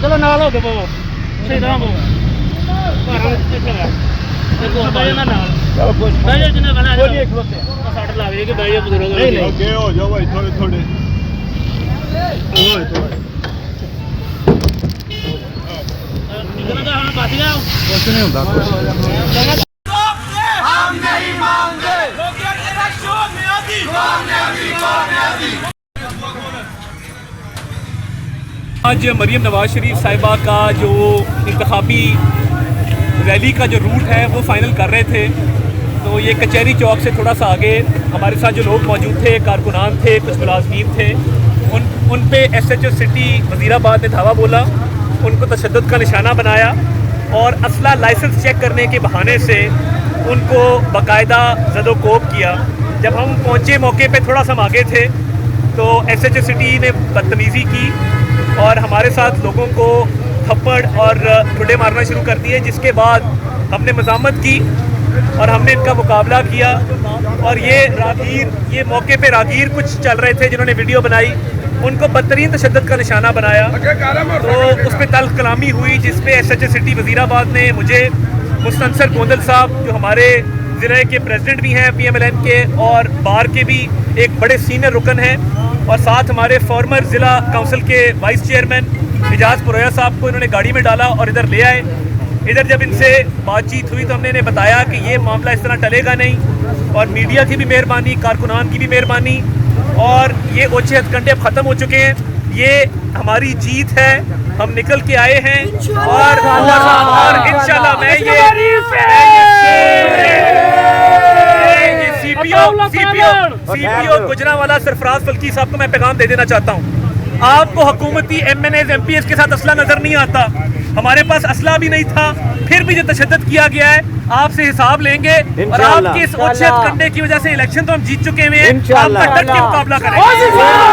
चलो नाल हो गए बाबा सही राम हो जिन्हें बना सट ला के बह बुजुर्ग हो जाओ भाई थोड़े थोड़े कुछ नहीं होता आज मरीम नवाज शरीफ साहिबा का जो इंतखाबी रैली का जो रूट है वो फाइनल कर रहे थे, तो ये कचहरी चौक से थोड़ा सा आगे हमारे साथ जो लोग मौजूद थे, कारकुनान थे, कुछ मुलाजमीन थे, उन पे SHO सिटी वज़ीराबाद ने धावा बोला, उनको तशद्दुद का निशाना बनाया और असला लाइसेंस चेक करने के बहाने से उनको बाकायदा ज़दोकोब किया। जब हम पहुँचे मौके पे थोड़ा सा आगे थे तो SHO सिटी ने बदतमीज़ी की और हमारे साथ लोगों को थप्पड़ और ठुड्डे मारना शुरू कर दिए, जिसके बाद हमने मज़ामत की और हमने इनका मुकाबला किया। और ये मौके पे रागीर कुछ चल रहे थे जिन्होंने वीडियो बनाई, उनको बदतरीन तशद्दुद का निशाना बनाया, तो उस पर तल्ख कलामी हुई, जिसपे SHO सिटी वज़ीराबाद ने मुझे, मुस्तनसर गोंदल साहब जो हमारे ज़िले के प्रेसिडेंट भी हैं PMLN के और बार के भी एक बड़े सीनियर रुकन हैं, और साथ हमारे फॉर्मर ज़िला काउंसिल के वाइस चेयरमैन इजाज़ पुरोया साहब को इन्होंने गाड़ी में डाला और इधर ले आए। इधर जब इनसे बातचीत हुई तो हमने इन्हें बताया कि ये मामला इस तरह टलेगा नहीं, और मीडिया की भी मेहरबानी, कारकुनान की भी मेहरबानी, और ये ओछे हथकंडे अब ख़त्म हो चुके हैं। ये हमारी जीत है, हम निकल के आए हैं और इंशाल्लाह मैं ये CPO गुजरांवाला सरफराज फल्की साहब को मैं पैगाम दे देना चाहता हूँ, आपको हुकूमती MNAs MPs के साथ असला नजर नहीं आता, हमारे पास असला भी नहीं था, फिर भी जो तशद्दुद किया गया है आपसे हिसाब लेंगे, और आपके इस ओछे हथकंडे की वजह से इलेक्शन तो हम जीत चुके हैं, आप डट के मुकाबला करेंगे।